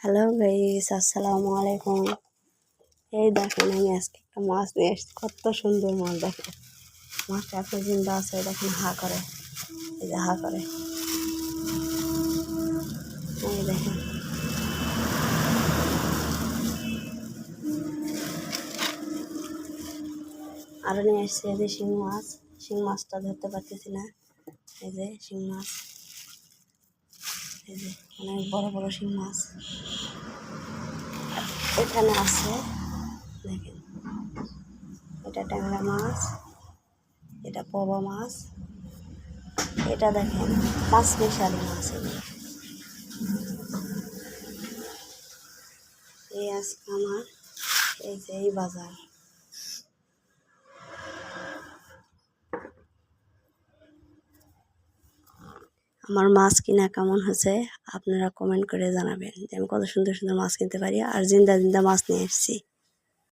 Hello guys, আসসালামু আলাইকুম। এই দেখেন আমি আজকে একটা মাছ নিয়ে এসেছি। কত সুন্দর মাছ দেখেন। মাছটা এত জিন্দা আছে, দেখেন হা করে, এই যে হা করে। এই দেখেন আরো নিয়ে এসেছি এই যে শিং মাছ। শিং মাছটা ধরতে পারতেছি না। এই যে শিং মাছ, এই যে অনেক বড় বড় শিং মাছ এখানে আছে। দেখেন, এটা ট্যাংরা মাছ, এটা পবা মাছ, এটা দেখেন পাঁচ মিশালি মাছ। এই আজকে আমার এই যে এই বাজার। আমার মাছ কিনা কেমন হয়েছে আপনারা কমেন্ট করে জানাবেন যে আমি কত সুন্দর সুন্দর মাছ কিনতে পারি আর জিন্দা জিন্দা মাছ নিয়ে এসেছি।